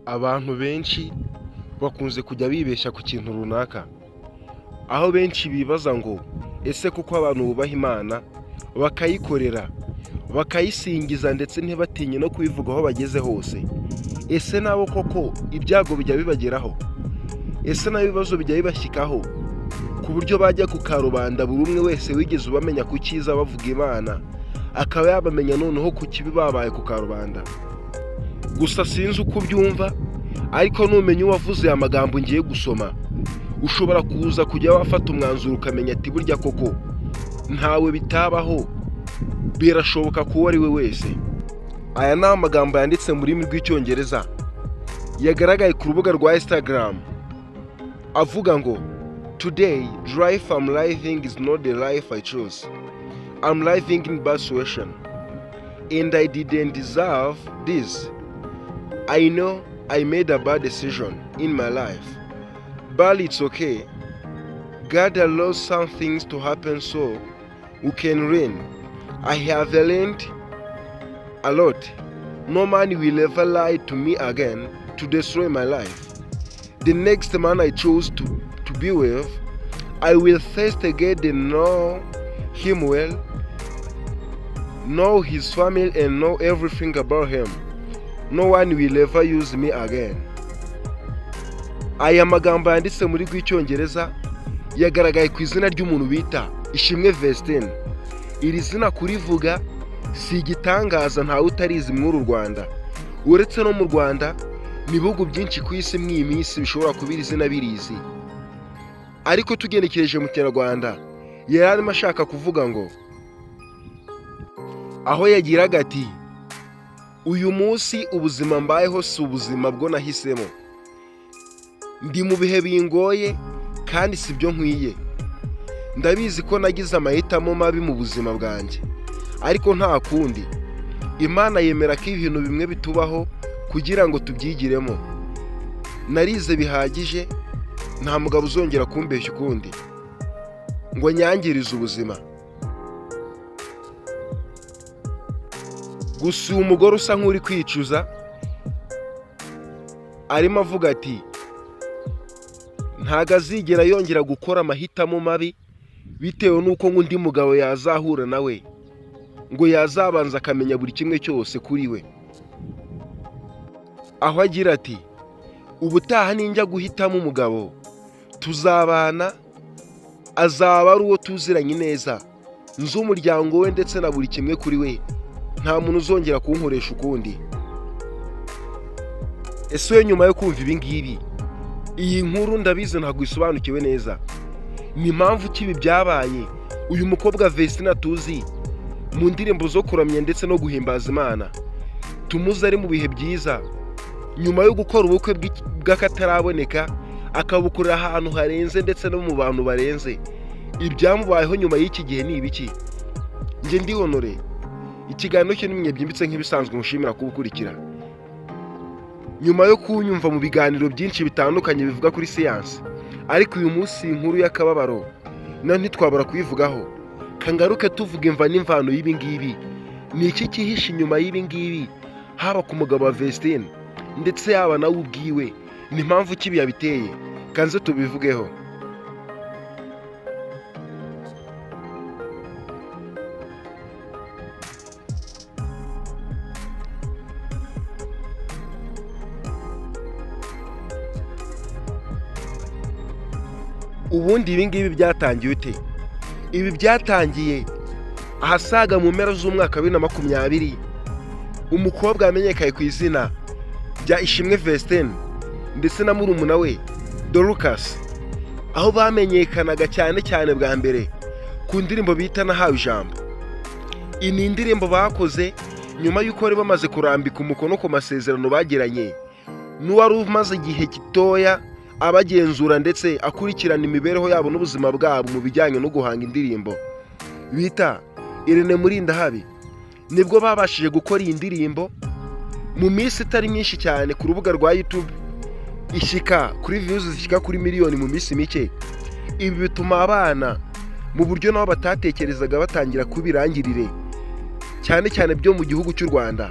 Abantu benshi bakunze kujya bibeshya ku kintu runaka, aho benshi bibaza ngo ese kuko abantu bubaha Imana bakayikorera bakayisingiza ndetse ntibatinye no kubivuga aho bageze hose, ese nabo koko ibyago bijya bibageraho? Ese nabo ibibazo bijya bibashyikaho ku buryo bajya ku karubanda buri umwe wese wigeze ubamenya ku cyiza bavuga Imana akaba yabamenya noneho ku kibi babaye ku karubanda? Gusa sinzi uko ubyumva, ariko numenya uwavuze aya magambo ngiye gusoma ushobora kuza kujya wafata umwanzuro ukamenya ati burya koko ntawe bitabaho, birashoboka ko uwo ari we wese. Aya ni amagambo yanditse mu rurimi rw'Icyongereza yagaragaye ku rubuga rwa Instagram avuga ngo "Today, the life I'm living is not the life I chose. I'm living in bad situation. And I didn't deserve this. I know I made a bad decision in my life. But it's okay. God allows some things to happen so we can learn. I have learned a lot. No man will ever lie to me again to destroy my life. The next man I chose to be with, I will first get to know him well, know his family and know everything about him. No one will ever use me again." Aya magambo yanditse muri rw'Icyongereza yagaragaye ku izina ry'umuntu bita Ishimwe Vestine. Iri zina kurivuga si igitangaza, ntawe utarizi muri Rwanda. Uretse no mu Rwanda, ibihugu byinshi ku isi mw'iyi minsi bishobora kuba iri zina birizi. Ariko tugenekereje mu Kinyarwanda yari arimo ashaka kuvuga ngo, aho yagiraga ati "Uyu munsi ubuzima mbayeho si ubuzima bwo nahisemo. Ndi mu bihe bingoye kandi si byo nkwiye. Ndabizi ko nagize amahitamo mabi mu buzima bwanjye, ariko nta kundi. Imana yemera ko ibintu bimwe bitubaho kugira ngo tubyigiremo. Narize bihagije, nta mugabo uzongera kumbeshya ukundi ngo nyangirize ubuzima." Gusa uyu mugore usa nk'uri kwicuza arimo avuga ati ntago azigera yongera gukora amahitamo mabi bitewe n'uko undi mugabo yazahura nawe ngo yazabanza akamenya buri kimwe cyose kuri we. Aho agira ati "Ubutaha ninjya guhitamo umugabo tuzabana, azaba ari uwo tuziranye neza, nzi umuryango we ndetse na buri kimwe kuri we, nta muntu uzongera kunkoresha ukundi." Ese we nyuma yo kumva ibi ngibi, iyi nkuru ndabizi ntabwo isobanukiwe neza, ni mpamvu kibi byabaye uyu mukobwa Vestine tuzi mu ndirimbo zo kuramya ndetse no guhimbaza Imana, tumuzi ari mu bihe byiza, nyuma yo gukora ubukwe bw'akataraboneka akabukorera ahantu harenze ndetse no mu bantu barenze. Ibyamubayeho nyuma y'iki gihe ni ibiki? Njye ndi Honore, ikiganiro cyo n'Umunyabyimbitse nk'ibisanzwe mushimira kubukurikira. Nyuma yo kunyumva mu biganiro byinshi bitandukanye bivuga kuri siyansi, ariko uyu munsi inkuru y'akababaro nayo ntitwabura kuyivugaho. Kangaruke tuvuga imva n'imvano y'ibi ngibi. Ni iki cyihishe inyuma y'ibi ngibi, haba ku mugabo wa Vestine ndetse yaba nawe ubwiwe? Ni mpamvu kibi yabiteye? Kanze tubivugeho. Ubundi ibi ngibi byatangiye ute? Ibi byatangiye ahasaga mu mpera z'umwaka wa 2020, umukobwa yamenyekaye ku izina rya Ishimwe Vestine ndetse na murumuna we Dorcas, aho bamenyekanaga cyane bwa mbere ku ndirimbo bita Nahawe Ijambo. Iyi ni indirimbo bakoze nyuma y'uko bari bamaze kurambika umukono ku masezerano bagiranye n'uwari umaze igihe gitoya abagenzura ndetse akurikirana imibereho yabo n'ubuzima bwabo mu bijyanye no guhanga indirimbo bita Irene Murindahabi. Nibwo babashije gukora iyi ndirimbo mu minsi itari myinshi cyane ku rubuga rwa YouTube, ishyika kuri views zishyika kuri miliyoni mu minsi mike. Ibi bituma abana mu buryo nabo batatekerezaga batangira kubirangirire cyane byo mu gihugu cy'u Rwanda.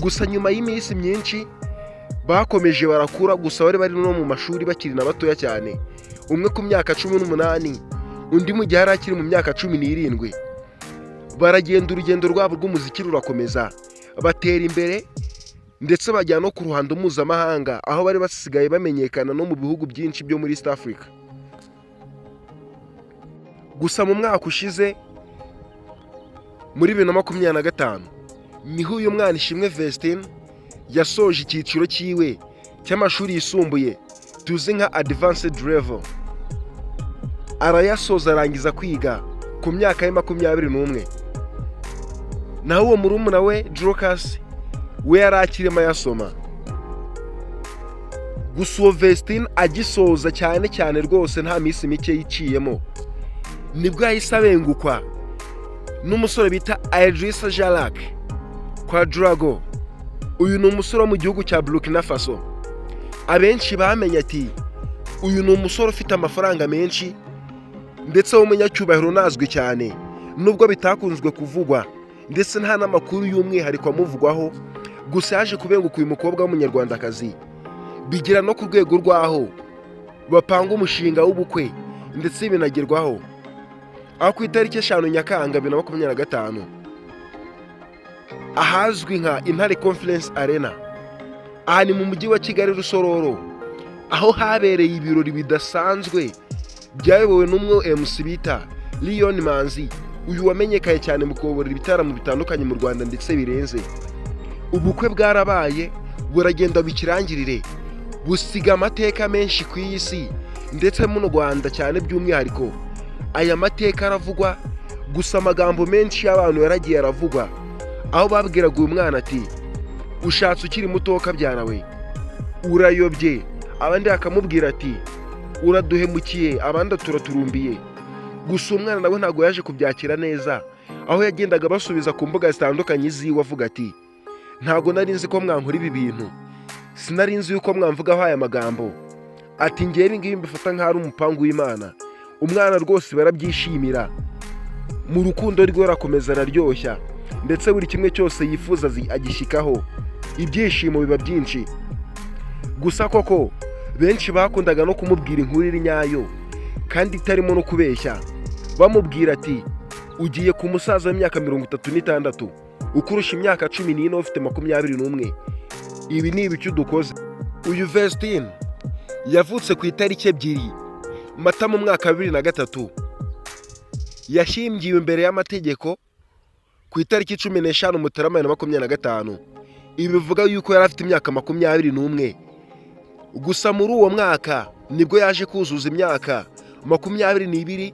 Gusa nyuma y'iminsi myinshi bakomeje barakura, gusa bari no mu mashuri bakiri na batoya cyane, umwe ku myaka 18 undi mu gihe yari akiri mu myaka 17. Baragenda, urugendo rwabo rw'umuziki rurakomeza, batera imbere ndetse bajya no ku ruhando mpuzamahanga, aho bari basigaye bamenyekana no mu bihugu byinshi byo muri East Africa. Gusa mu mwaka ushize muri 2025 niho uyu mwana Ishimwe Vestine yasoje icyiciro cyiwe cy'amashuri yisumbuye tuzi nka advanced level. Arayasoza, arangiza kwiga ku myaka ya 21. Naho uwo murumuna we Drucas we yari akirimo yasoma. Gusa uwo Vestine agisoza cyane rwose nta minsi mike yiciyemo, nibwo yahise abengukwa n'umusore bita Idrissa Jalak kwa Drago. Uyu ni umusore wo mu gihugu cya Burkina Faso. Abenshi bamenye ati uyu ni umusore ufite amafaranga menshi ndetse w'umunyacyubahiro unazwi cyane, nubwo bitakunzwe kuvugwa ndetse nta n'amakuru y'umwihariko amuvugwaho. Gusa yaje kubenguka uyu mukobwa w'umunyarwandakazi, bigira no ku rwego rwaho bapanga umushinga w'ubukwe ndetse binagerwaho, aho ku itariki 5 Nyakanga 2025 ahazwi nka Intare Conference Arena, aha ni mu mujyi wa Kigali Rusororo, aho habereye ibirori bidasanzwe byayobowe n'umwe MC bita Lion Manzi, uyu wamenyekaye cyane mu kuyobora ibitaramo bitandukanye mu Rwanda ndetse birenze. Ubukwe bwarabaye, buragenda bikirangirire, busiga amateka menshi ku isi ndetse mu Rwanda cyane by'umwihariko. Aya mateka aravugwa, gusa amagambo menshi y'abantu yaragiye aravugwa, aho babwiraga uyu mwana ati ushatse ukiri muto kabyarawe urayobye, abandi akamubwira ati uraduhemukiye, abandi turaturumbiye. Gusa umwana nawe ntago yaje kubyakira neza, aho yagendaga basubiza ku mbuga zitandukanye ziwe avuga ati ntago nari nzi ko mwankora ibi bintu, sinari nzi yuko mwamvugaho aya magambo, ati ngiye ibi ngibi mbifata nk'ari umupangu w'Imana. Umwana rwose barabyishimira, mu rukundo rwe rakomeza araryoshya ndetse buri kimwe cyose yifuza agishikaho, ibyishimo biba byinshi. Gusa koko benshi bakundaga no kumubwira inkuru iri nyayo kandi itarimo no kubeshya, bamubwira ati ugiye ku musaza w'imyaka 36 ukurusha imyaka 14 ufite 21. Ibi ni ibiki dukoze? Uyu Vestine yavutse ku itariki 2 Mata mu mwaka wa 2003, yashyingiwe imbere y'amategeko ku itariki 15 Mutarama 2025. Ibi bivuga yuko yari afite imyaka 21. Gusa muri uwo mwaka nibwo yaje kuzuza imyaka 22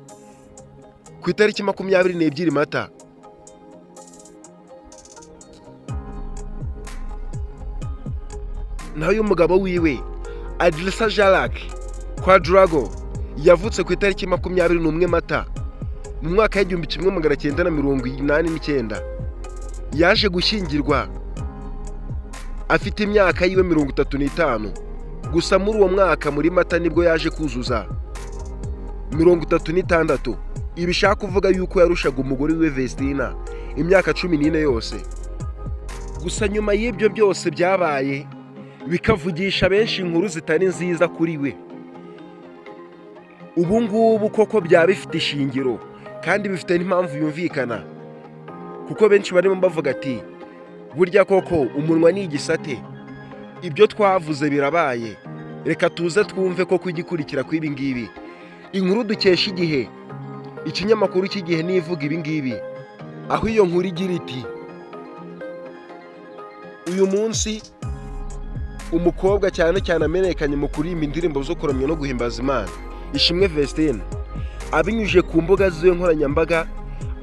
ku itariki 22 Mata. Naho uyu mugabo wiwe Idrissa Jalak kwa Drago yavutse ku itariki 21 Mata mu mwaka w'1989. Yaje gushyingirwa afite imyaka yiwe 35. Gusa muri uwo mwaka muri Mata nibwo yaje kuzuza 36. Ibishaka kuvuga yuko yarushaga umugore we Vestine imyaka 14 yose. Gusa nyuma y'ibyo byose byabaye bikavugisha benshi inkuru zitari nziza kuri we, ubu ngubu koko byaba bifite ishingiro kandi bifite n'impamvu yumvikana, kuko benshi barimo bavuga ati burya koko umunwa ni igisate, ibyo twavuze birabaye, reka tuze twumve ko kugikurikira kw'ibi ngibi. Inkuru dukesha Igihe, ikinyamakuru cy'Igihe nivuga ibi ngibi, aho iyo nkuru igira iti uyu munsi umukobwa cyane amenyekanye mu kuririmba indirimbo zo kuramya no guhimbaza Imana, Ishimwe Vestine, abinyujije ku mbuga ziwe nkoranyambaga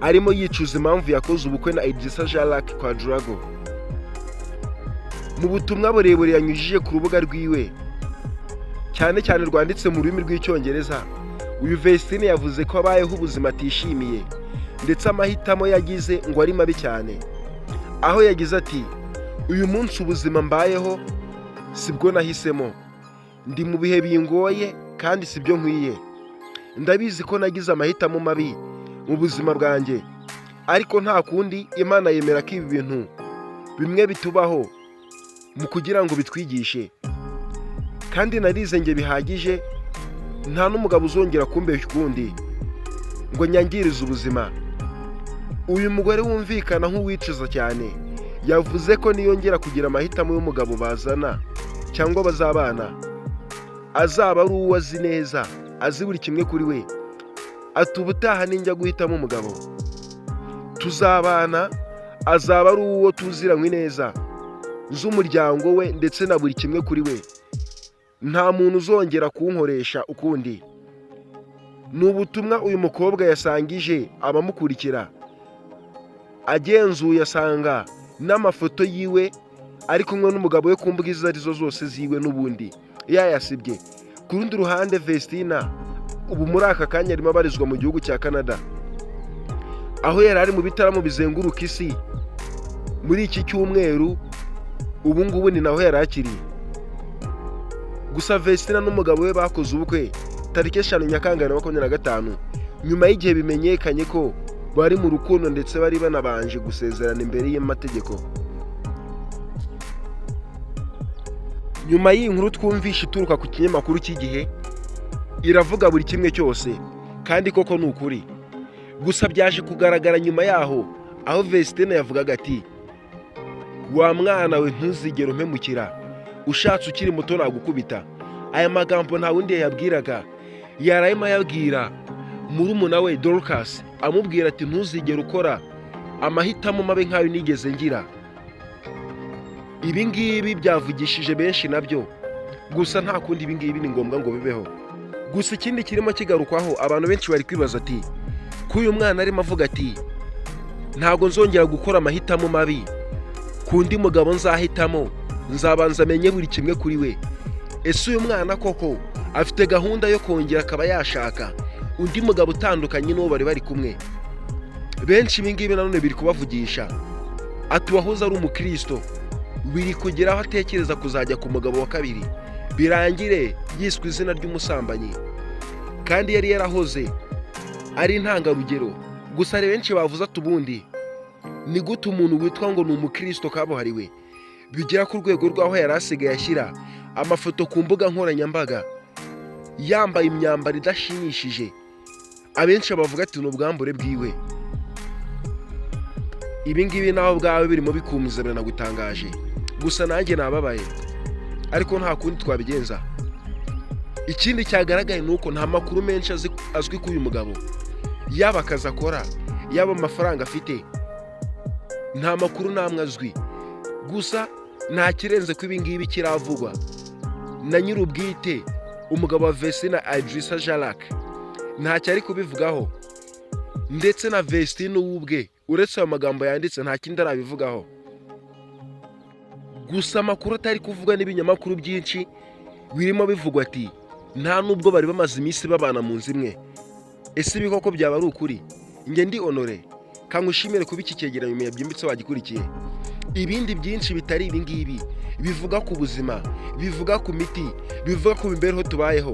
arimo yicuza impamvu yakoze ubukwe na Idrissa Jalak kwa Drago. Mu butumwa burebure yanyujije ku rubuga rwiwe cyane rwanditse mu rurimi rw'Icyongereza, uyu Vestine yavuze ko abayeho ubuzima atishimiye ndetse amahitamo yagize ngo ari mabi cyane, aho yagize ati uyu munsi ubuzima mbayeho sibwo nahisemo, ndi mu bihe bingoye kandi sibyo nkwiye, ndabizi ko nagize amahitamo mabi mu buzima bwanjye, ariko nta kundi Imana yemera ko ibi bintu bimwe bitubaho, mu kugira ngo bitwigishe, kandi narize nge bihagije. Nta n'umugabo uzongera kumbeshya ukundi ngo nyangirize ubuzima. Uyu mugore wumvikana nk'uwicuza cyane yavuze ko niyongera kugira amahitamo y'umugabo bazana cyangwa bazabana, azaba ari uwo azi neza, azi buri kimwe kuri we. Ati ubutaha ninjya guhitamo umugabo tuzabana, azaba ari uwo tuziranywe neza, z'umuryango we ndetse na buri kimwe kuri we. Nta muntu uzongera kunkoresha ukundi. Ni ubutumwa uyu mukobwa yasangije abamukurikira. Agenzuye asanga n'amafoto yiwe ari kumwe n'umugabo we ku mbuga izo arizo zose ziwe n'ubundi yayasibye. Ku rundi ruhande Vestine ubu muri aka kanya arimo abarizwa mu gihugu cya Canada, aho yari ari mu bitaramo bizenguruka isi muri iki cyumweru. Ubu ngubu ni naho yari akiriye. Gusa Vestine n'umugabo we bakoze ubukwe tariki 5 Nyakanga 2025, nyuma y'igihe bimenyekanye ko bari mu rukundo ndetse bari banabanje gusezerana imbere y'amategeko. Nyuma y'inkuru twumvishe ituruka ku kinyamakuru cy'Igihe, iravuga buri kimwe cyose kandi koko ni ukuri. Gusa byaje kugaragara nyuma yaho, aho Vestine yavugaga ati wa mwana we ntuzigere umpemukira, ushatse ukiri muto nagukubita. Aya magambo nta wundi yabwiraga, yarayima yabwira murumuna we Dorcas, amubwira ati ntuzigere ukora amahitamo mabe nk'ayo nigeze ngira. Ibi ngibi byavugishije benshi nabyo, gusa nta kundi ibi ngibi ni ngombwa ngo bibeho. Gusa ikindi kirimo kigarukwaho, abantu benshi bari kwibaza ati ko uyu mwana arimo avuga ati ntabwo nzongera gukora amahitamo mabi, kundi mugabo nzahitamo nzabanza amenye buri kimwe kuri we. Ese uyu mwana koko afite gahunda yo kongera akaba yashaka undi mugabo utandukanye n'uwo bari kumwe? Benshi ibi ngibi nanone biri kubavugisha. Ati wahoze ari umukristo, biri kugeraho atekereza kuzajya ku mugabo wa kabiri, birangire yiswe izina ry'umusambanyi, kandi yari yarahoze ari intangarugero. Gusa ari benshi bavuze ati ubundi ni gute umuntu witwa ngo ni umukristo kabuhariwe bigera ku rwego rw'aho yari asigaye ashyira amafoto ku mbuga nkoranyambaga yambaye imyambaro idashimishije? Abenshi bavuga ati ni ubwambure bwiwe. Ibi ngibi naho bwawe birimo bikumiza biranagutangaje. Gusa nanjye nababaye, ariko nta kundi twabigenza. Ikindi cyagaragaye ni uko nta makuru menshi azwi k'uyu mugabo, yaba akazi akora, yaba amafaranga afite, nta makuru namwe azwi. Gusa nta kirenze ko ibi ngibi kiravugwa na nyir'ubwite umugabo wa Vestine Idrissa Jalak, ntacyo ari kubivugaho, ndetse na Vestine ubwe uretse ayo magambo yanditse nta kindi arabivugaho. Gusa amakuru atari kuvugwa n'ibinyamakuru byinshi birimo bivugwa ati nta nubwo bari bamaze iminsi babana mu nzu imwe. Ese ibi koko byaba ari ukuri? Nge ndi Honore, kangushimire kuba iki cyegeranyo MENYABYIMBITSE wagikurikiye. Ibindi byinshi bitari ibi ngibi bivuga ku buzima, bivuga ku miti, bivuga ku mibereho tubayeho,